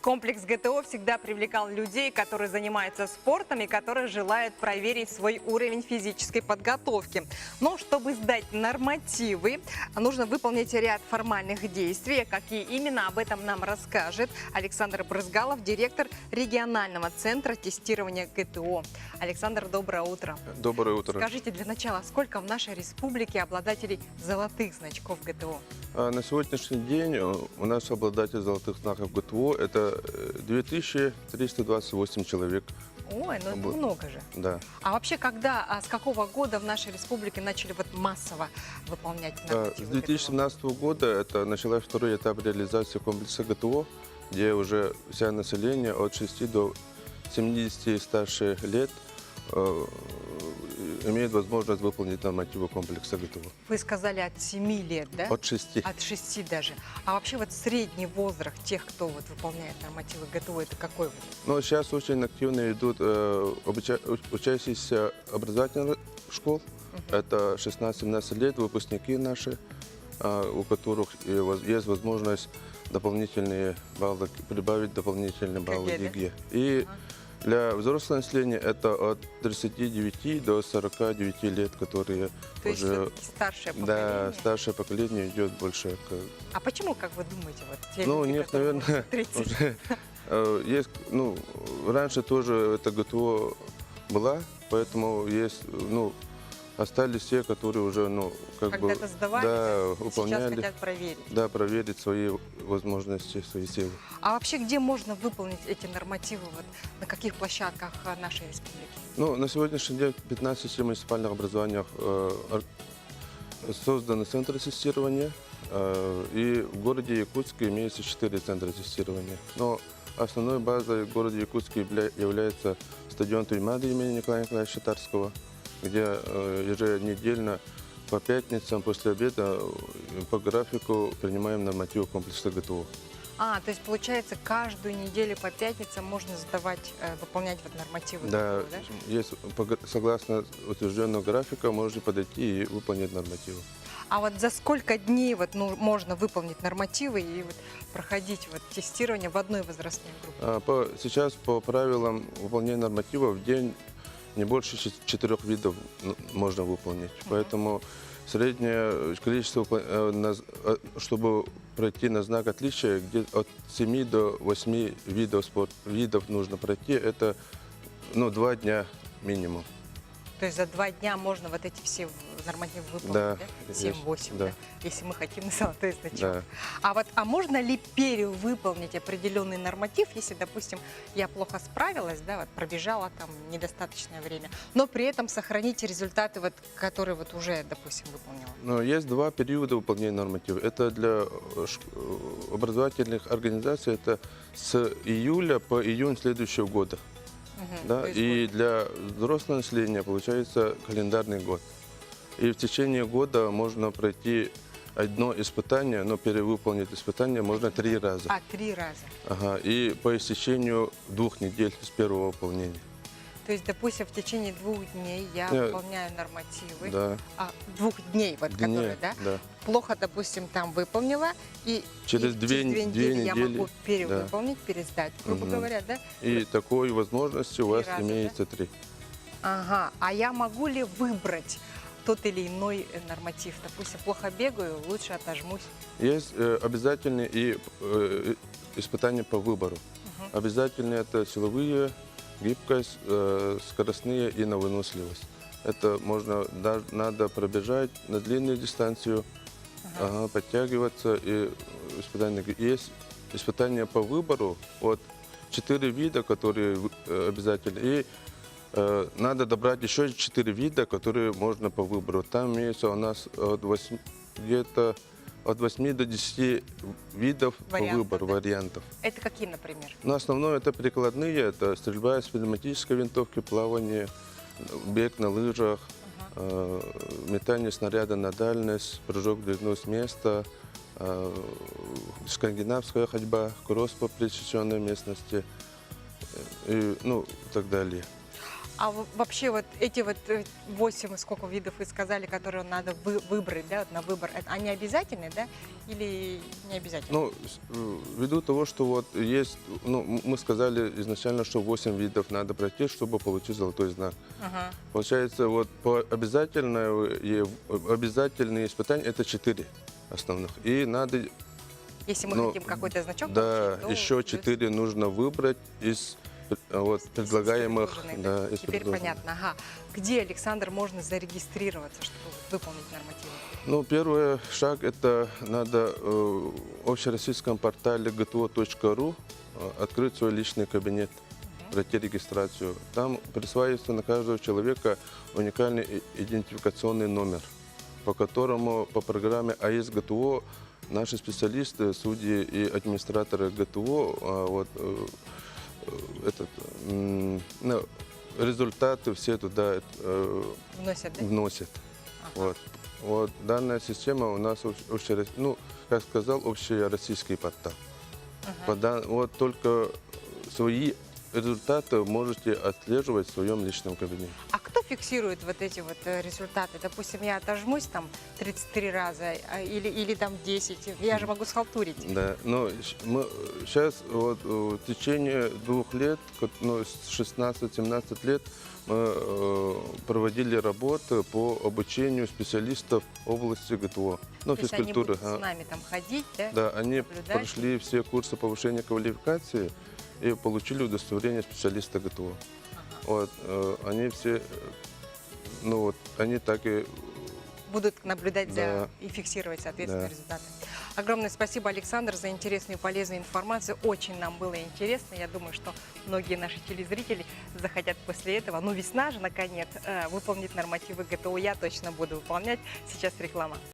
Комплекс ГТО всегда привлекал людей, которые занимаются спортом и которые желают проверить свой уровень физической подготовки. Но чтобы сдать нормативы, нужно выполнить ряд формальных действий. Какие именно, об этом нам расскажет Александр Брызгалов, директор регионального центра тестирования ГТО. Александр, доброе утро. Доброе утро. Скажите для начала, сколько в нашей республике обладателей золотых значков ГТО? На сегодняшний день у нас обладатель золотых знаков ГТО – это 2328 человек. Ой, ну это много же. Да. А вообще, с какого года в нашей республике начали массово выполнять С нормативы 2017 года это начался второй этап реализации комплекса ГТО, где уже вся население от 6 до 70 и старше лет имеет возможность выполнить нормативы комплекса ГТО. Вы сказали от 7 лет, да? От 6. От 6 даже. А вообще средний возраст тех, кто выполняет нормативы ГТО, это какой? Но сейчас очень активно идут учащиеся образовательных школ. Это 16-17 лет, выпускники наши, у которых есть возможность дополнительные баллы, прибавить дополнительные баллы ЕГЭ. И для взрослого населения это от 39 до 49 лет, которые то уже... есть старшее поколение? Да, старшее поколение идет больше. А почему, как вы думаете, те ну, люди, нет, наверное, уже есть, раньше тоже это ГТО была, поэтому есть, остались те, которые уже, когда-то сдавали, да, выполняли. Сейчас хотят проверить. Да, проверить свои возможности, свои силы. А вообще, где можно выполнить эти нормативы, на каких площадках нашей республики? На сегодняшний день в 15 муниципальных образованиях созданы центры тестирования, и в городе Якутске имеется 4 центра тестирования. Но основной базой в городе Якутске является стадион Туймады имени Николая Николаевича Тарского, где еженедельно по пятницам после обеда по графику принимаем нормативы комплекса ГТО. То есть, получается, каждую неделю по пятницам можно выполнять нормативы Да, ГТО, да? есть, согласно утвержденного графика, можете подойти и выполнить нормативы. А за сколько дней можно выполнить нормативы и проходить тестирование в одной возрастной группе? Сейчас по правилам выполнения нормативов в день не больше 4 видов можно выполнить. Поэтому среднее количество, чтобы пройти на знак отличия, где от 7 до 8 видов нужно пройти, это 2 дня минимум. То есть за 2 дня можно эти все нормативы выполнить, да? 7-8, да. Если мы хотим на золотой значок. Да. А можно ли перевыполнить определенный норматив, если, допустим, я плохо справилась, пробежала недостаточное время, но при этом сохранить результаты, которые уже, допустим, выполнила? Есть 2 периода выполнения норматива. Это для образовательных организаций, это с июля по июнь следующего года. Да? И для взрослого населения получается календарный год. И в течение года можно пройти одно испытание, но перевыполнить испытание можно 3 раза. 3 раза. Ага. И по истечению 2 недель с первого выполнения. То есть, допустим, в течение 2 дней я выполняю нормативы. Да. 2 дней, которые, да? Да. Плохо, допустим, выполнила, и через 2 недели я могу перевыполнить, пересдать, грубо говоря, да? И такой возможности у вас имеется 3. Ага. А я могу ли выбрать тот или иной норматив? Допустим, плохо бегаю, лучше отожмусь. Есть обязательные испытания по выбору. Обязательные это силовые, гибкость, скоростные и на выносливость. Это надо пробежать на длинную дистанцию, подтягиваться. И есть испытания по выбору, 4 вида, которые обязательны. И надо добрать еще 4 вида, которые можно по выбору. Там имеется у нас где-то от 8 до 10 видов по выбору, вариантов. Это какие, например? Основное это прикладные, это стрельба из пневматической винтовки, плавание, бег на лыжах, метание снаряда на дальность, прыжок в длину с места, скандинавская ходьба, кросс по пересеченной местности и так далее. Вообще вот эти вот 8, сколько видов вы сказали, которые надо выбрать, да, на выбор, они обязательны, да, или не обязательно? Ну, ввиду того, что вот есть, ну, мы сказали изначально, что 8 видов надо пройти, чтобы получить золотой знак. Ага. Получается, вот по обязательные испытания это 4 основных. И надо, Если мы ну, хотим какой-то значок да, получить, то еще плюс 4 нужно выбрать из вот, предлагаемых. предложенные, Да, да? из Теперь предложенных. понятно. Ага. Где, Александр, можно зарегистрироваться, чтобы выполнить нормативы? Ну, первый шаг это надо в общероссийском портале gto.ru открыть свой личный кабинет, пройти регистрацию. Там присваивается на каждого человека уникальный идентификационный номер, по которому по программе АИС ГТО наши специалисты, судьи и администраторы ГТО ну, результаты все туда Вносят, да? вносят. Ага. Вот данная система у нас ну, как сказал, общероссийский портал. Ага. Вот только свои результаты можете отслеживать в своем личном кабинете. А кто фиксирует вот эти вот результаты? Допустим, я отожмусь там 33 раза или там 10. Я же могу схалтурить. Да, но мы сейчас вот в течение 2 лет, ну, с 16-17 лет, мы проводили работы по обучению специалистов в области ГТО, ну, То есть они физкультуры. будут с нами там ходить, да? Да, они наблюдать. прошли все курсы повышения квалификации и получили удостоверение специалиста ГТО. Вот, они все, ну вот, они так и... Будут наблюдать за Да. и фиксировать, соответственно, Да. результаты. Огромное спасибо, Александр, за интересную и полезную информацию. Очень нам было интересно. Я думаю, что многие наши телезрители захотят после этого, ну, весна же, наконец, выполнить нормативы ГТО. Я точно буду выполнять. Сейчас реклама.